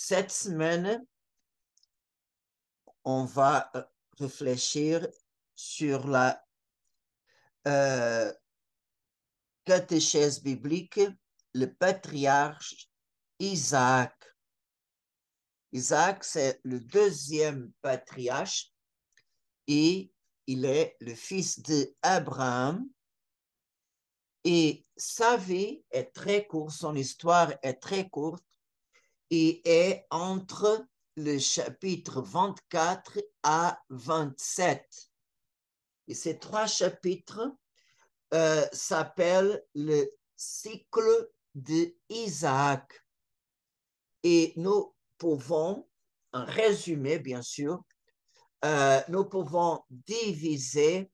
cette semaine, on va réfléchir sur la euh, catéchèse biblique, le patriarche Isaac. Isaac, c'est le deuxième patriarche et il est le fils d'Abraham. Et sa vie est très courte, son histoire est très courte et est entre le chapitre 24 à 27. Et ces trois chapitres s'appellent le cycle d'Isaac. Et nous pouvons, en résumé bien sûr, nous pouvons diviser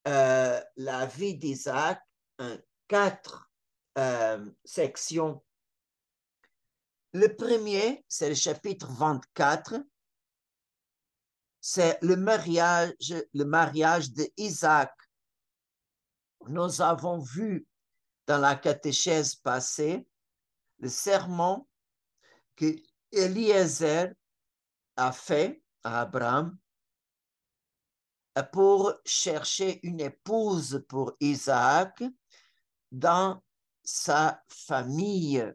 la vie d'Isaac en quatre sections. Le premier, c'est le chapitre 24, c'est le mariage d'Isaac. Nous avons vu dans la catéchèse passée le serment que Eliezer a fait à Abraham pour chercher une épouse pour Isaac dans sa famille,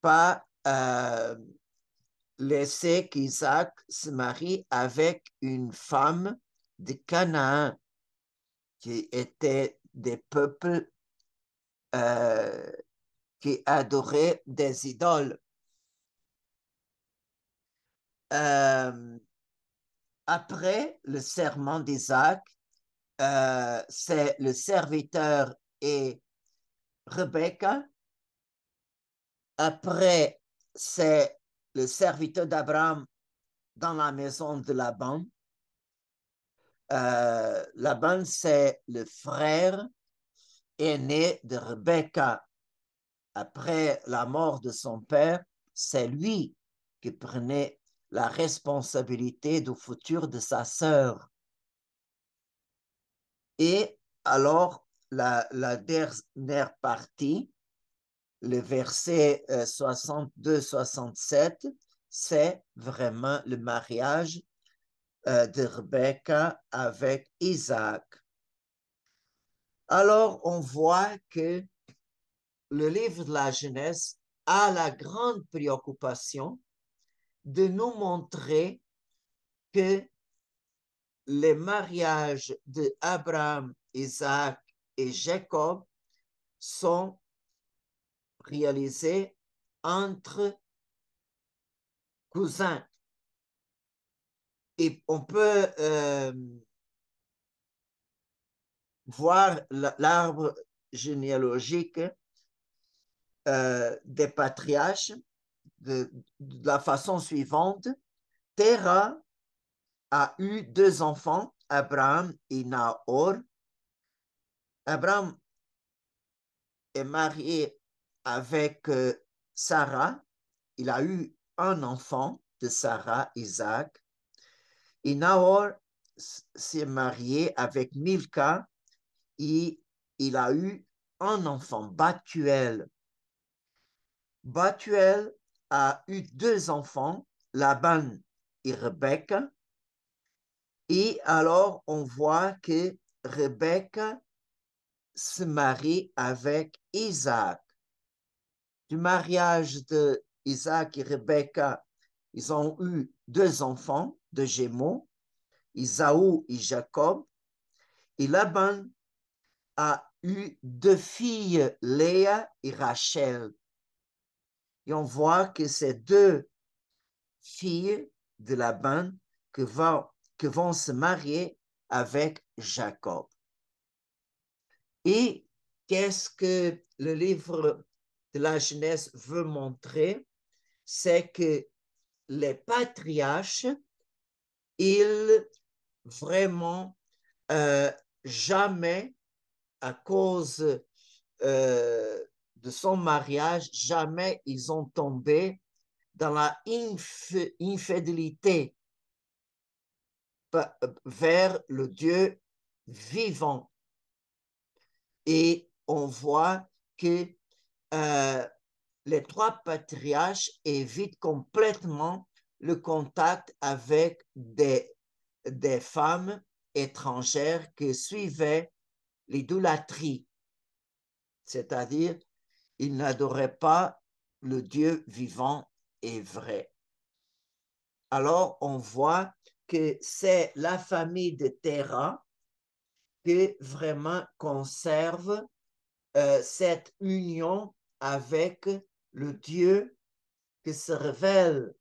pas laisser qu'Isaac se marie avec une femme de Canaan qui était des peuples euh, qui adoraient des idoles. Euh, Après le serment d'Isaac, c'est le serviteur et Rebecca. Après, c'est le serviteur d'Abraham dans la maison de Laban. Laban, c'est le frère aîné de Rebecca. Après la mort de son père, c'est lui qui prenait la responsabilité du futur de sa sœur. Et alors, la dernière partie, le verset 62-67, c'est vraiment le mariage de Rebecca avec Isaac. Alors, on voit que le livre de la Genèse a la grande préoccupation de nous montrer que les mariages de Abraham, Isaac et Jacob sont réalisés entre cousins. Et on peut voir l'arbre généalogique des patriarches de la façon suivante. Terah a eu deux enfants, Abraham et Nahor. Abraham est marié avec Sarah. Il a eu un enfant de Sarah, Isaac. Et Nahor s'est marié avec Milka et il a eu un enfant, Bathuel. Bathuel a eu deux enfants, Laban et Rebecca. Et alors, on voit que Rebecca se marie avec Isaac. Du mariage de Isaac et Rebecca, ils ont eu deux enfants, deux jumeaux, Isaou et Jacob. Et Laban a eu deux filles, Léa et Rachel. Et on voit que ces deux filles de Laban que vont se marier avec Jacob. Et qu'est-ce que le livre de la Genèse veut montrer? C'est que les patriarches, ils vraiment jamais, à cause de son mariage, jamais ils ont tombé dans la infidélité vers le Dieu vivant. Et on voit que les trois patriarches évitent complètement le contact avec des femmes étrangères qui suivaient l'idolâtrie, c'est-à-dire ils n'adoraient pas le Dieu vivant et vrai. Alors on voit que c'est la famille de Terah qui vraiment conserve cette union avec le Dieu qui se révèle,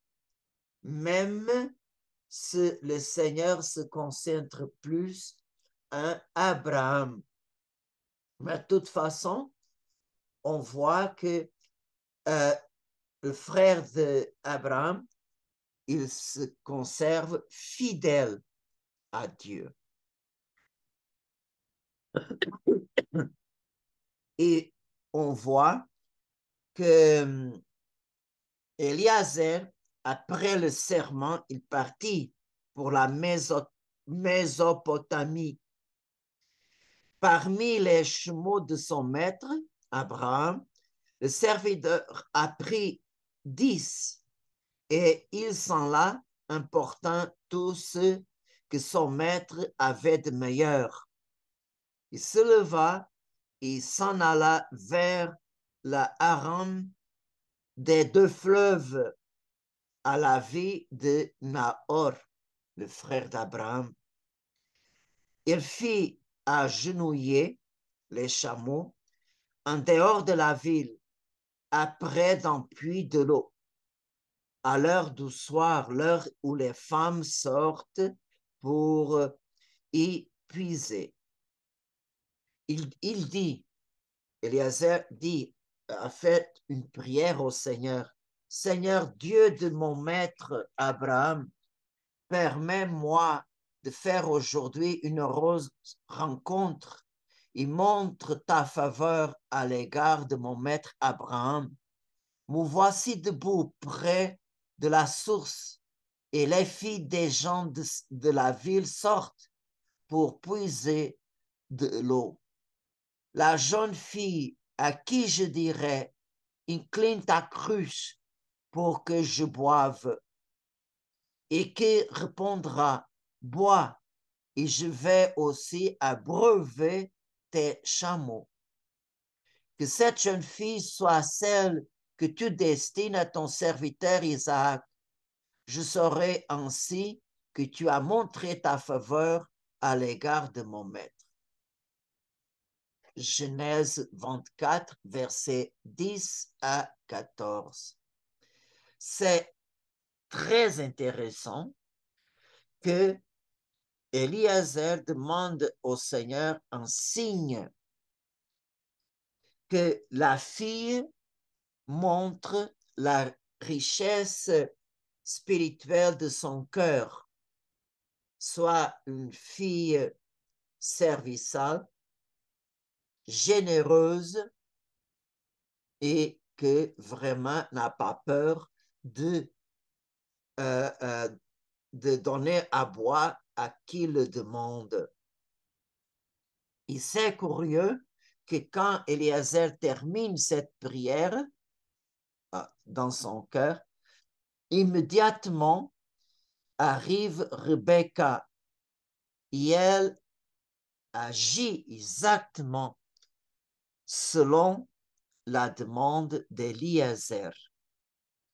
même si le Seigneur se concentre plus à Abraham. Mais de toute façon, on voit que le frère d'Abraham, il se conserve fidèle à Dieu. Et on voit que Eliezer, après le serment, il partit pour la Mésopotamie. Parmi les chameaux de son maître, Abraham, le serviteur a pris 10 et il s'en alla important tout ce que son maître avait de meilleur. Il se leva et s'en alla vers la Haran des deux fleuves à la vie de Nahor, le frère d'Abraham. Il fit agenouiller les chameaux en dehors de la ville, après d'un puits de l'eau, à l'heure du soir, l'heure où les femmes sortent pour y puiser. Il dit, Eliezer dit, a fait une prière au Seigneur. Seigneur Dieu de mon maître Abraham, permets-moi de faire aujourd'hui une heureuse rencontre et montre ta faveur à l'égard de mon maître Abraham. Me voici debout près de la source et les filles des gens de la ville sortent pour puiser de l'eau. La jeune fille à qui je dirais, incline ta cruche pour que je boive, et qui répondra, bois, et je vais aussi abreuver tes chameaux. Que cette jeune fille soit celle que tu destines à ton serviteur Isaac. Je saurai ainsi que tu as montré ta faveur à l'égard de mon maître. Genèse 24, versets 10 à 14. C'est très intéressant que Eliezer demande au Seigneur un signe que la fille montre la richesse spirituelle de son cœur, soit une fille serviciale, généreuse et que vraiment n'a pas peur de, euh, euh, de donner à boire à qui le demande. Et c'est curieux que quand Eliezer termine cette prière dans son cœur, immédiatement arrive Rebecca et elle agit exactement selon la demande d'Eliezer.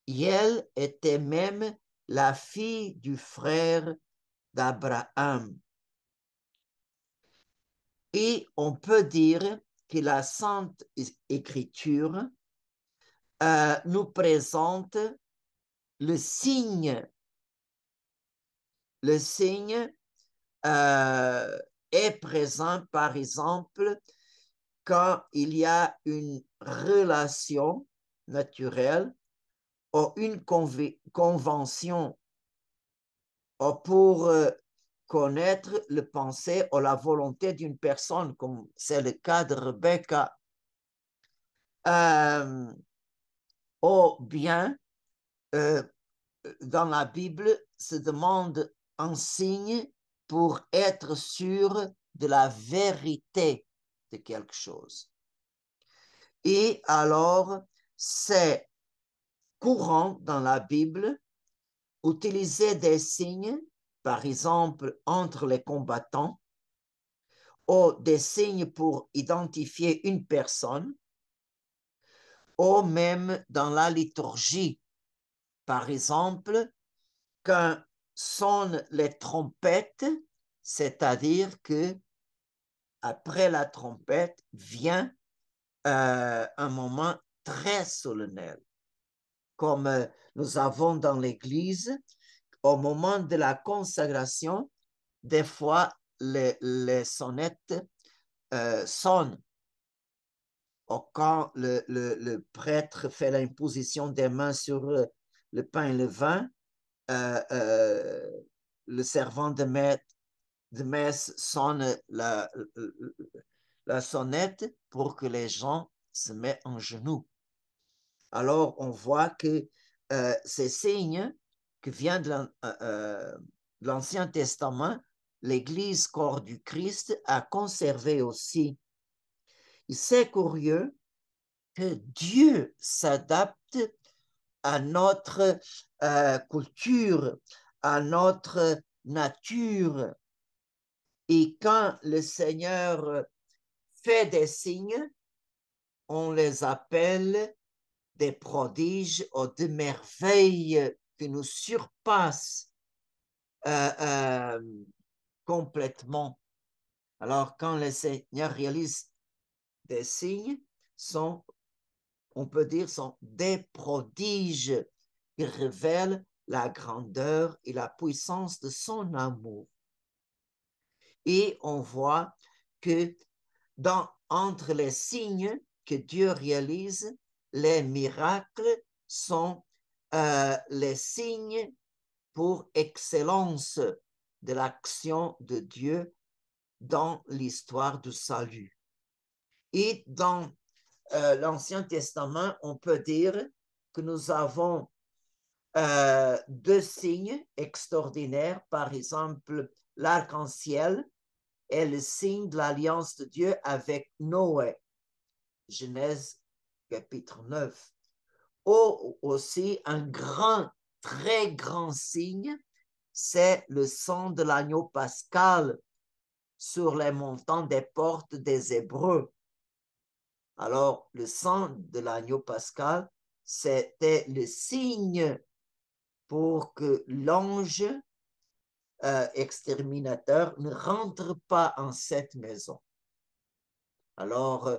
Et elle était même la fille du frère d'Abraham. Et on peut dire que la Sainte Écriture nous présente le signe. Le signe est présent, par exemple, quand il y a une relation naturelle ou une convention pour connaître le pensée ou la volonté d'une personne, comme c'est le cas de Rebecca, ou bien dans la Bible se demande un signe pour être sûr de la vérité de quelque chose. Et alors, c'est courant dans la Bible utiliser des signes, par exemple, entre les combattants, ou des signes pour identifier une personne, ou même dans la liturgie. Par exemple, quand sonnent les trompettes, c'est-à-dire que après la trompette vient un moment très solennel, comme nous avons dans l'Église, au moment de la consacration, des fois les sonnettes sonnent. Ou quand le prêtre fait l'imposition des mains sur le pain et le vin, le servant de messe sonne la sonnette pour que les gens se mettent en genoux. Alors, on voit que ces signes qui viennent de l'Ancien Testament, l'Église corps du Christ a conservé aussi. Et c'est curieux que Dieu s'adapte à notre culture, à notre nature. Et quand le Seigneur fait des signes, on les appelle des prodiges ou des merveilles qui nous surpassent complètement. Alors, quand le Seigneur réalise des signes, on peut dire, sont des prodiges qui révèlent la grandeur et la puissance de son amour. Et on voit que entre les signes que Dieu réalise, les miracles sont les signes pour excellence de l'action de Dieu dans l'histoire du salut. Et dans l'Ancien Testament, on peut dire que nous avons deux signes extraordinaires, par exemple l'arc-en-ciel est le signe de l'alliance de Dieu avec Noé, Genèse chapitre 9. Ou aussi un très grand signe, c'est le sang de l'agneau pascal sur les montants des portes des Hébreux. Alors, le sang de l'agneau pascal, c'était le signe pour que l'ange exterminateur ne rentre pas en cette maison. Alors,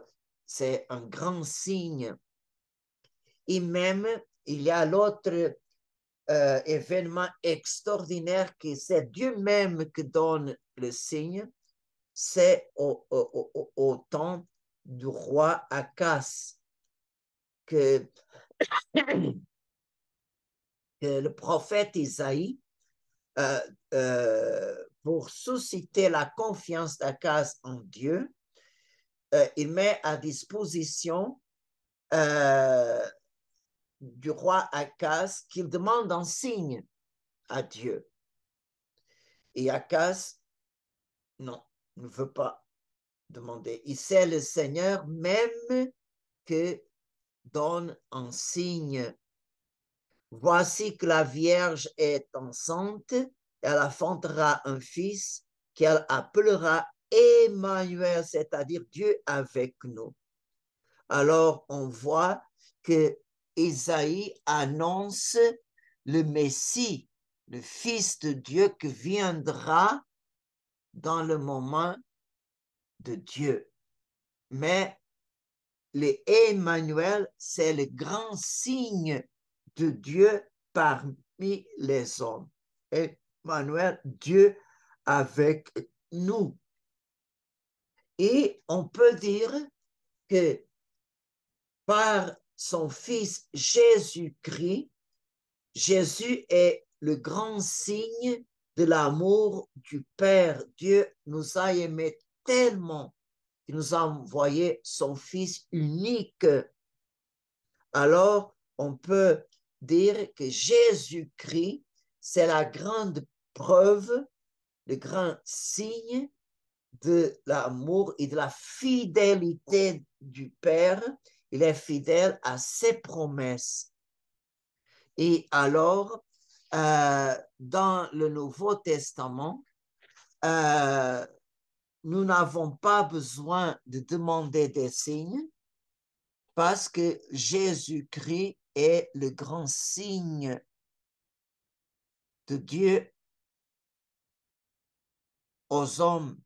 c'est un grand signe. Et même, il y a l'autre événement extraordinaire que c'est Dieu même qui donne le signe, c'est au temps du roi Achaz que le prophète Isaïe, pour susciter la confiance d'Achaz en Dieu, il met à disposition du roi Achaz qu'il demande un signe à Dieu. Et Achaz, non, ne veut pas demander. Il sait le Seigneur même que donne un signe. Voici que la Vierge est enceinte, elle enfantera un fils qu'elle appellera Emmanuel, c'est-à-dire Dieu avec nous. Alors, on voit que Isaïe annonce le Messie, le Fils de Dieu qui viendra dans le moment de Dieu. Mais l'Emmanuel, c'est le grand signe de Dieu parmi les hommes. Emmanuel, Dieu avec nous. Et on peut dire que par son Fils Jésus-Christ, Jésus est le grand signe de l'amour du Père. Dieu nous a aimés tellement qu'il nous a envoyé son Fils unique. Alors, on peut dire que Jésus-Christ, c'est la grande preuve, le grand signe de l'amour et de la fidélité du Père il est fidèle à ses promesses. Et alors, dans le Nouveau Testament, nous n'avons pas besoin de demander des signes parce que Jésus-Christ est le grand signe de Dieu aux hommes.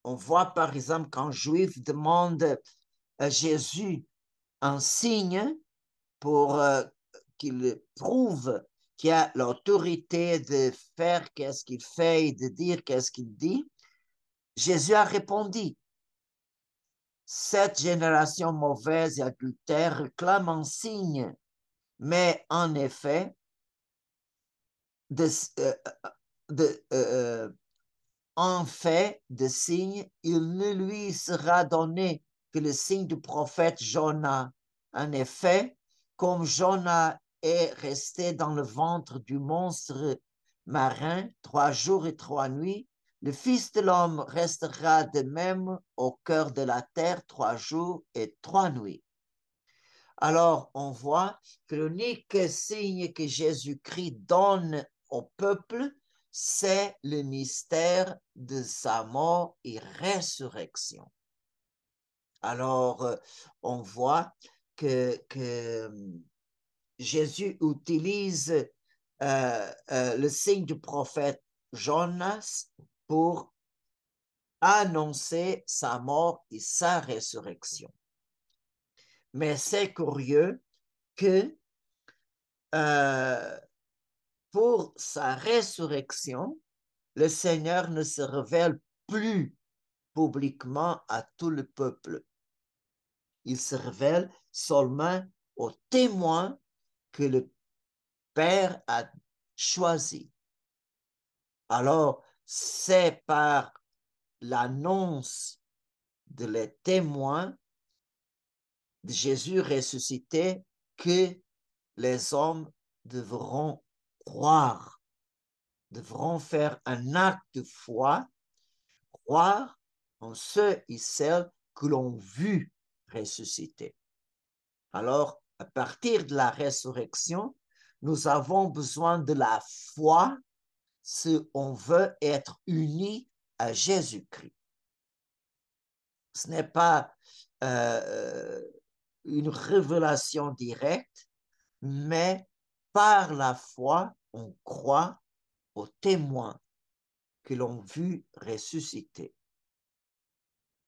On voit par exemple qu'un juif demande à Jésus un signe pour qu'il prouve qu'il a l'autorité de faire qu'est-ce qu'il fait et de dire qu'est-ce qu'il dit. Jésus a répondu, cette génération mauvaise et adultère réclame un signe, mais en effet, en fait de signe, il ne lui sera donné que le signe du prophète Jonas. En effet, comme Jonas est resté dans le ventre du monstre marin 3 jours et 3 nuits, le Fils de l'homme restera de même au cœur de la terre 3 jours et 3 nuits. Alors, on voit que l'unique signe que Jésus-Christ donne au peuple, c'est le mystère de sa mort et résurrection. Alors, on voit que Jésus utilise le signe du prophète Jonas pour annoncer sa mort et sa résurrection. Mais c'est curieux que pour sa résurrection, le Seigneur ne se révèle plus publiquement à tout le peuple. Il se révèle seulement aux témoins que le Père a choisis. Alors, c'est par l'annonce de les témoins de Jésus ressuscité que les hommes devront croire, devront faire un acte de foi, croire en ceux et celles que l'on vu ressusciter. Alors, à partir de la résurrection, nous avons besoin de la foi si on veut être unis à Jésus-Christ. Ce n'est pas une révélation directe, mais par la foi, on croit aux témoins que l'on vu ressusciter.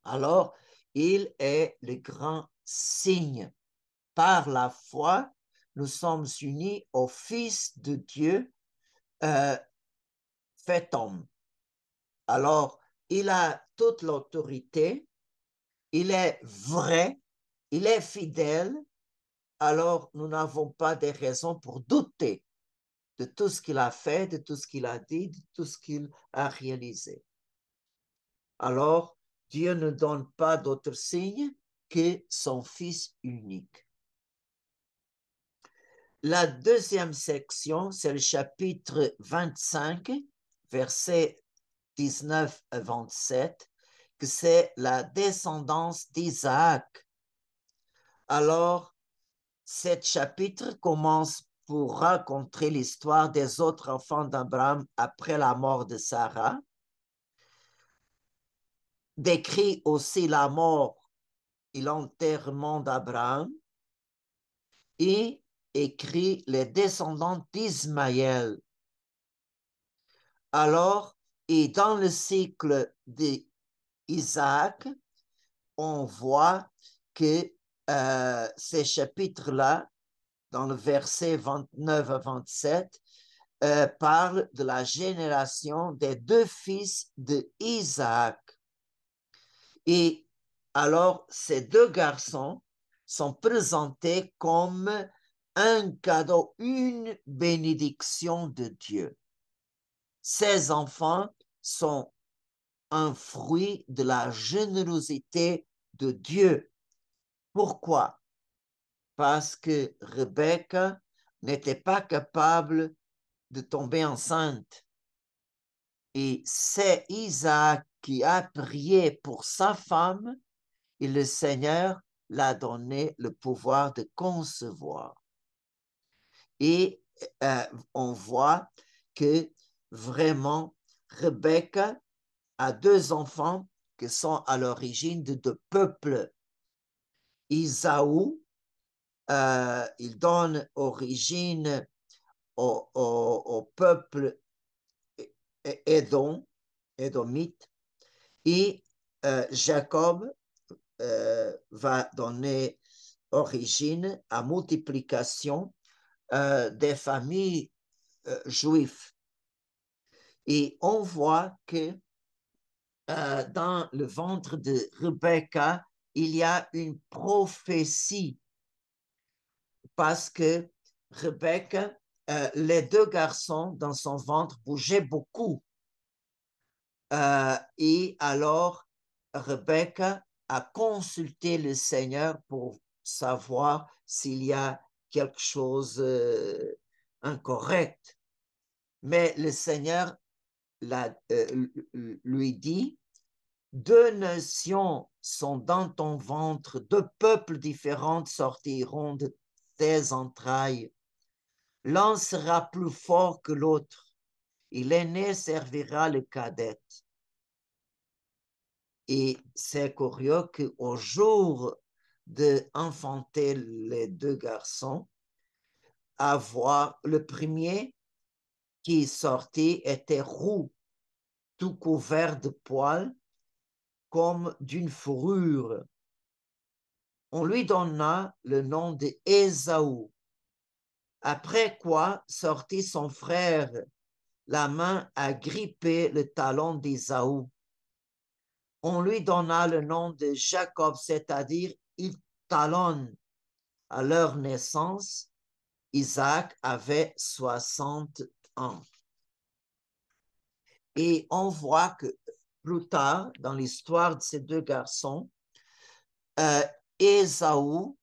Alors, il est le grand signe. Par la foi, nous sommes unis au Fils de Dieu fait homme. Alors, il a toute l'autorité, il est vrai, il est fidèle, alors nous n'avons pas de raisons pour douter de tout ce qu'il a fait, de tout ce qu'il a dit, de tout ce qu'il a réalisé. Alors, Dieu ne donne pas d'autre signe que son Fils unique. La deuxième section, c'est le chapitre 25, versets 19 à 27, que c'est la descendance d'Isaac. Alors, ce chapitre commence pour raconter l'histoire des autres enfants d'Abraham après la mort de Sarah, décrit aussi la mort et l'enterrement d'Abraham, et écrit les descendants d'Ismaël. Alors, et dans le cycle d'Isaac, on voit que ces chapitres-là, dans le verset 29 à 27, parlent de la génération des deux fils d'Isaac. Et alors, ces deux garçons sont présentés comme un cadeau, une bénédiction de Dieu. Ces enfants sont un fruit de la générosité de Dieu. Pourquoi? Parce que Rebecca n'était pas capable de tomber enceinte. Et c'est Isaac qui a prié pour sa femme et le Seigneur l'a donné le pouvoir de concevoir. Et on voit que vraiment, Rebecca a deux enfants qui sont à l'origine de deux peuples. Isaou, il donne origine au peuple édomite, et Jacob va donner origine à multiplication des familles juives. Et on voit que dans le ventre de Rebecca, il y a une prophétie parce que Rebecca, les deux garçons dans son ventre bougeaient beaucoup. Et alors, Rebecca a consulté le Seigneur pour savoir s'il y a quelque chose incorrect. Mais le Seigneur lui dit, deux nations sont dans ton ventre, deux peuples différents sortiront de tes entrailles. L'un sera plus fort que l'autre, et l'aîné servira le cadet. Et c'est curieux qu'au jour d'enfanter les deux garçons, avoir le premier qui sortit était roux, tout couvert de poils, comme d'une fourrure. On lui donna le nom d'Ésaü. Après quoi sortit son frère, la main agrippée le talon d'Ésaü. On lui donna le nom de Jacob, c'est-à-dire il talonne. À leur naissance, Isaac avait 60 ans. Et on voit que plus tard, dans l'histoire de ces deux garçons, Ésaü,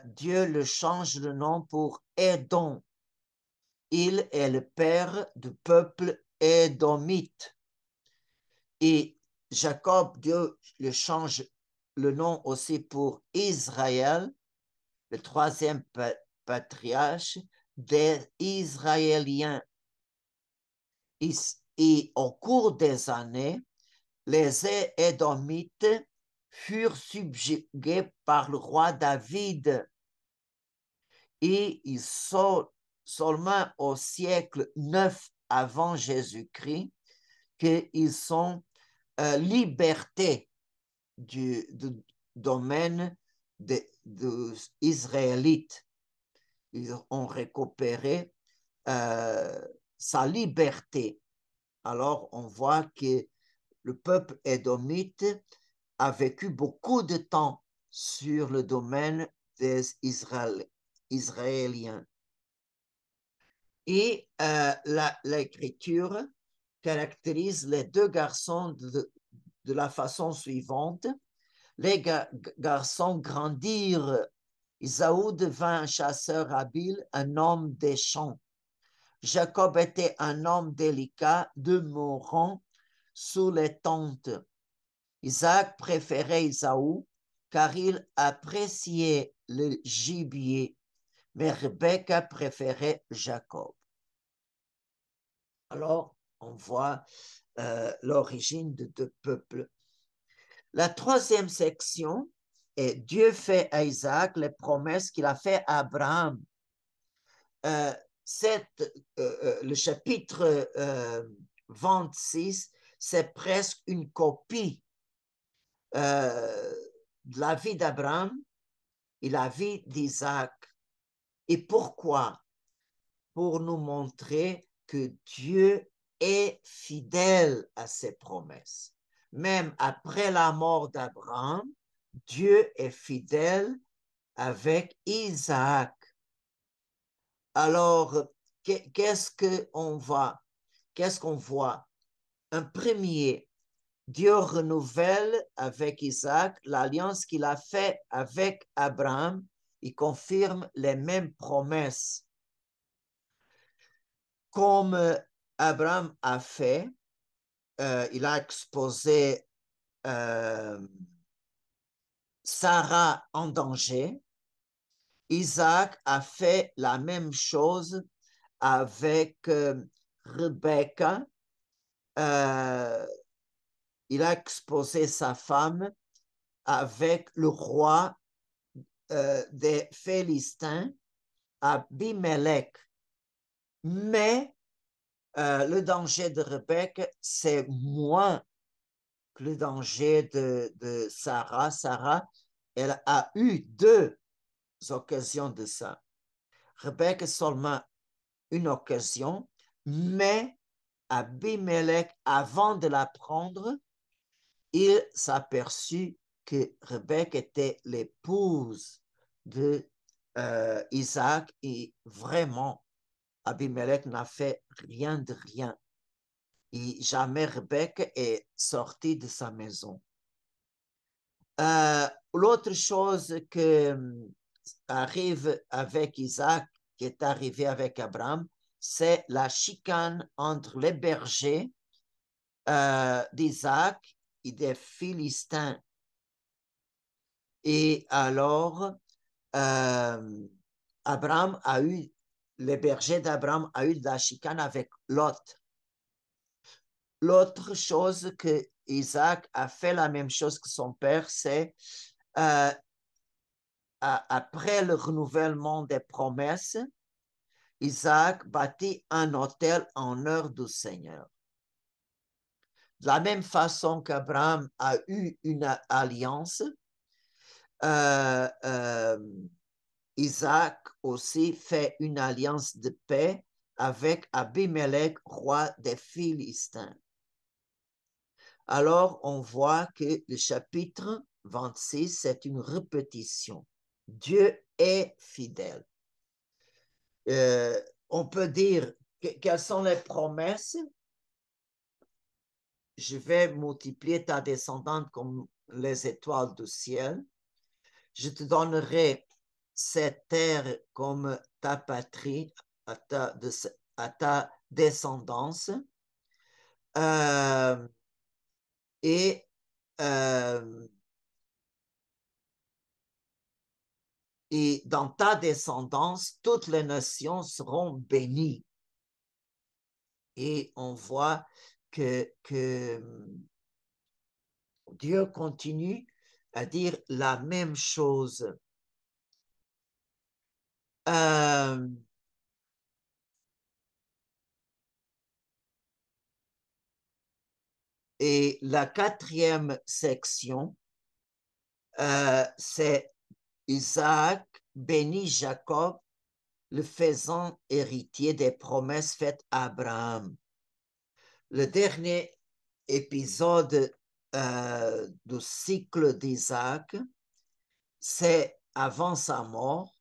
Dieu le change le nom pour Édom. Il est le père du peuple édomite. Et Jacob, Dieu le change le nom aussi pour Israël, le troisième patriarche des Israéliens. Et au cours des années, les Édomites furent subjugués par le roi David et ils sont seulement au siècle 9 avant Jésus-Christ qu'ils sont libertés du domaine des Israélites. Ils ont récupéré sa liberté. Alors, on voit que le peuple édomite a vécu beaucoup de temps sur le domaine des Israéliens. Et l'écriture caractérise les deux garçons de la façon suivante. Les garçons grandirent. Isaou devint un chasseur habile, un homme des champs. Jacob était un homme délicat, demeurant sous les tentes. Isaac préférait Isaou car il appréciait le gibier, mais Rebecca préférait Jacob. Alors, on voit l'origine de deux peuples. La troisième section est Dieu fait à Isaac les promesses qu'il a fait à Abraham. Le chapitre 26, c'est presque une copie de la vie d'Abraham et la vie d'Isaac. Et pourquoi? Pour nous montrer que Dieu est fidèle à ses promesses. Même après la mort d'Abraham, Dieu est fidèle avec Isaac. Alors, qu'est-ce qu'on voit? Qu'est-ce qu'on voit? Un premier, Dieu renouvelle avec Isaac l'alliance qu'il a faite avec Abraham. Il confirme les mêmes promesses. Comme Abraham a fait, il a exposé Sarah en danger, Isaac a fait la même chose avec Rebecca. Il a exposé sa femme avec le roi des Philistins, Abimelech. Mais le danger de Rebecca, c'est moins que le danger de Sarah. Sarah, elle a eu deux occasions de ça. Rebecca, seulement une occasion, mais Abimelech, avant de la prendre, il s'aperçut que Rebecca était l'épouse de Isaac et vraiment, Abimelech n'a fait rien de rien. Et jamais Rebecca est sortie de sa maison. L'autre chose qui arrive avec Isaac, qui est arrivé avec Abraham, c'est la chicane entre les bergers d'Isaac et des Philistins. Et alors, Abraham a eu, les bergers d'Abraham a eu de la chicane avec Lot. L'autre chose que Isaac a fait la même chose que son père, c'est après le renouvellement des promesses, Isaac bâtit un autel en honneur du Seigneur. De la même façon qu'Abraham a eu une alliance, Isaac aussi fait une alliance de paix avec Abimelech, roi des Philistins. Alors, on voit que le chapitre 26, c'est une répétition. Dieu est fidèle. On peut dire quelles sont les promesses. Je vais multiplier ta descendante comme les étoiles du ciel. Je te donnerai cette terre comme ta patrie, à ta descendance. Euh, et, euh, et dans ta descendance, toutes les nations seront bénies. Et on voit que Dieu continue à dire la même chose. Et la quatrième section, c'est Isaac bénit Jacob, le faisant héritier des promesses faites à Abraham. Le dernier épisode du cycle d'Isaac, c'est avant sa mort,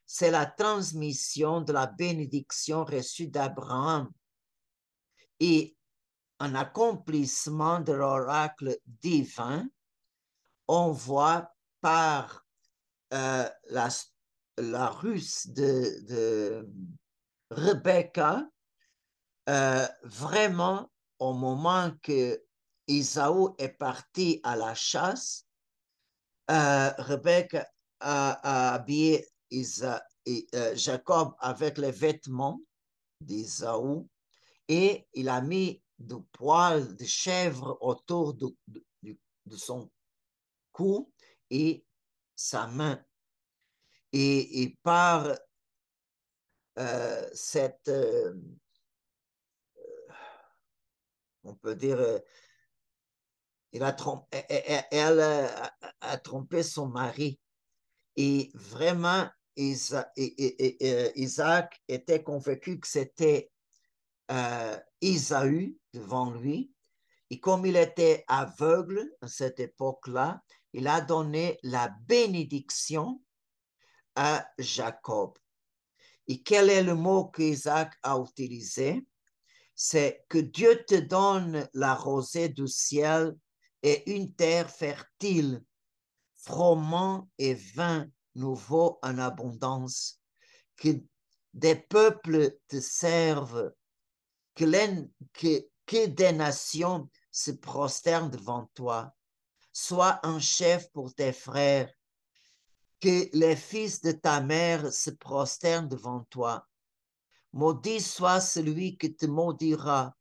c'est la transmission de la bénédiction reçue d'Abraham et un accomplissement de l'oracle divin. On voit par la ruse de Rebecca, vraiment au moment que Isaou est parti à la chasse, Rebecca a habillé Jacob avec les vêtements d'Isaou et il a mis du poil de chèvre autour de son cou et sa main. Et par cette, on peut dire, elle a trompé son mari. Et vraiment, Isaac était convaincu que c'était Isaü devant lui. Et comme il était aveugle à cette époque-là, il a donné la bénédiction à Jacob. Et quel est le mot qu'Isaac a utilisé? C'est que Dieu te donne la rosée du ciel et une terre fertile, froment et vin nouveau en abondance, que des peuples te servent, que des nations se prosternent devant toi. sois un chef pour tes frères, que les fils de ta mère se prosternent devant toi. Maudit soit celui qui te maudira,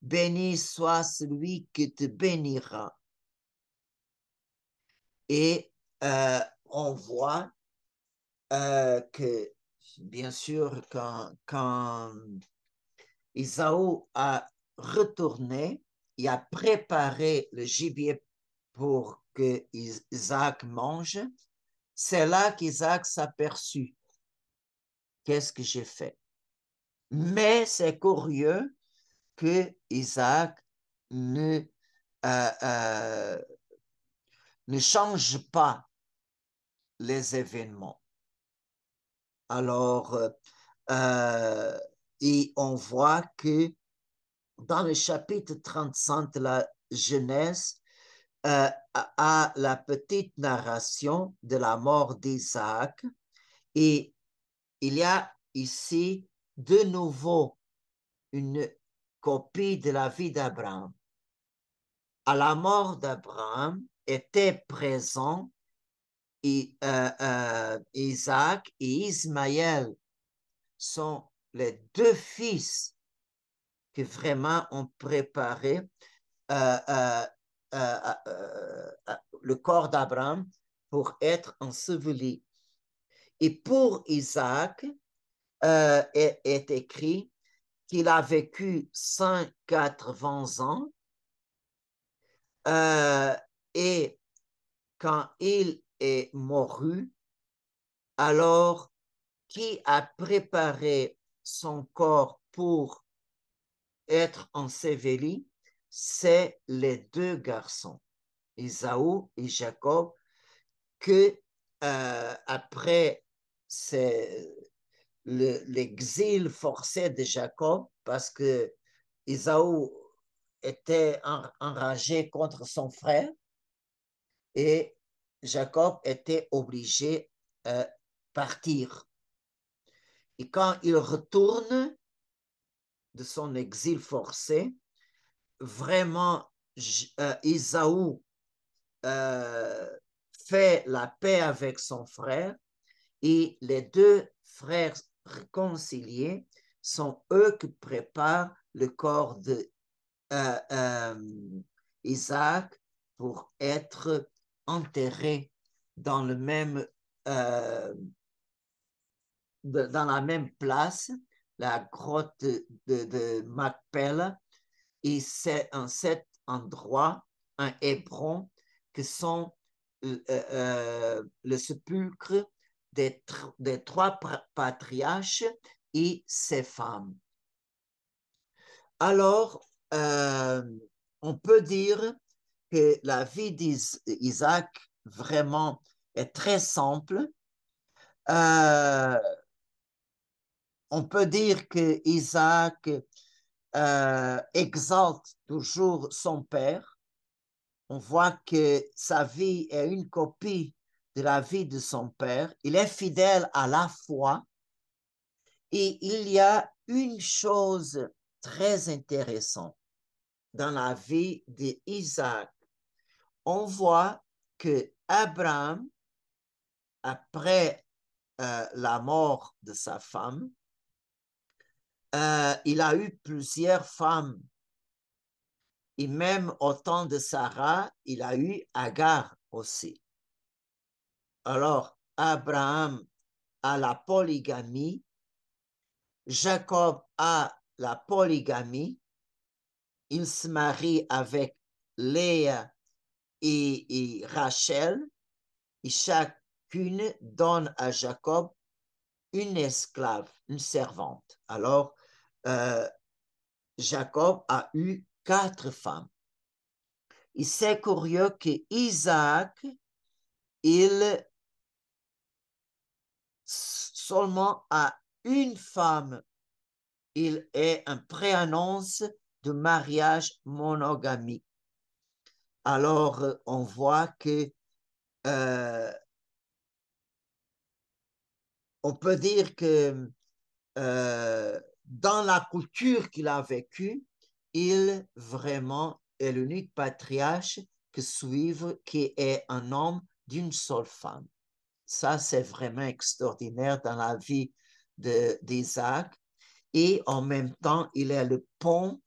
béni soit celui qui te bénira. Et on voit que, bien sûr, quand Isaou a retourné et a préparé le gibier pour que Isaac mange, c'est là qu'Isaac s'aperçut. Qu'est-ce que j'ai fait? Mais c'est curieux que Isaac ne, euh, euh, ne change pas les événements. Alors, et on voit que dans le chapitre 35 de la Genèse, à la petite narration de la mort d'Isaac, et il y a ici de nouveau une copie de la vie d'Abraham. À la mort d'Abraham étaient présents Isaac et Ismaël sont les deux fils qui vraiment ont préparé euh, euh, le corps d'Abraham pour être enseveli. Et pour Isaac, est écrit qu'il a vécu 180 ans et quand il est mouru, alors qui a préparé son corps pour être enseveli, c'est les deux garçons, Isaou et Jacob, que après l'exil forcé de Jacob, parce que Isaou était enragé contre son frère et Jacob était obligé de partir. Et quand il retourne de son exil forcé, vraiment, Isaou fait la paix avec son frère et les deux frères réconciliés sont eux qui préparent le corps de Isaac pour être enterré dans le même dans la même place, la grotte de Macpella, et c'est en cet endroit, un Hébron, que sont le sépulcre des trois patriarches et ses femmes. Alors, on peut dire que la vie d'Isaac vraiment est très simple. Euh, on peut dire que Isaac exalte toujours son père. On voit que sa vie est une copie de la vie de son père. Il est fidèle à la foi. Et il y a une chose très intéressante dans la vie d'Isaac. On voit que Abraham, après la mort de sa femme, il a eu plusieurs femmes. Et même au temps de Sarah, il a eu Agar aussi. Alors, Abraham a la polygamie, Jacob a la polygamie, il se marie avec Léa et Rachel, et chacune donne à Jacob une esclave, une servante. Alors, Jacob a eu 4 femmes. Et c'est curieux qu'Isaac, il seulement a une femme. Il est un préannonce de mariage monogamique. Alors, on voit que on peut dire que dans la culture qu'il a vécue, il vraiment est l'unique patriarche que suivre, qui est un homme d'une seule femme. Ça, c'est vraiment extraordinaire dans la vie d'Isaac. Et en même temps, il est le pont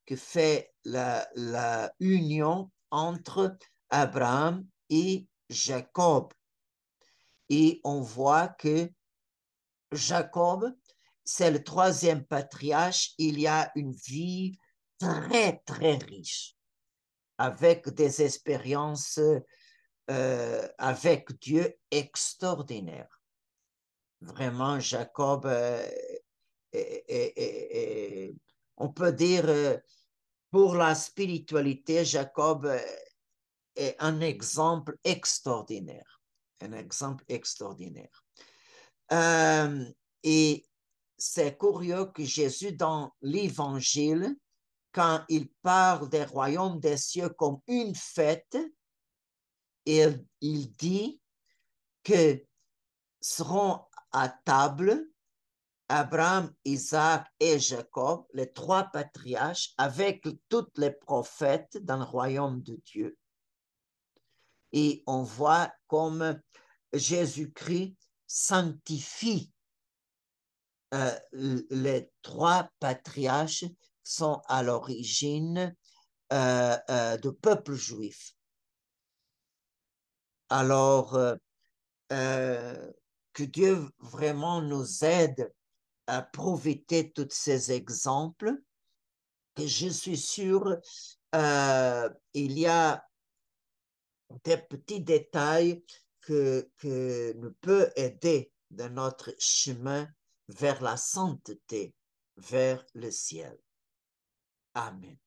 que fait la union entre Abraham et Jacob. Et on voit que Jacob, c'est le troisième patriarche. Il y a une vie très, très riche, avec des expériences avec Dieu extraordinaires. Vraiment, Jacob, on peut dire, pour la spiritualité, Jacob est un exemple extraordinaire. Un exemple extraordinaire. Euh, et c'est curieux que Jésus, dans l'Évangile, quand il parle des royaumes des cieux comme une fête, il dit que seront à table Abraham, Isaac et Jacob, les trois patriarches, avec tous les prophètes dans le royaume de Dieu. Et on voit comme Jésus-Christ sanctifie les trois patriarches sont à l'origine du peuple juif. Alors, que Dieu vraiment nous aide à profiter de tous ces exemples. Et je suis sûr, il y a des petits détails que nous peuvent aider dans notre chemin vers la sainteté, vers le ciel. Amen.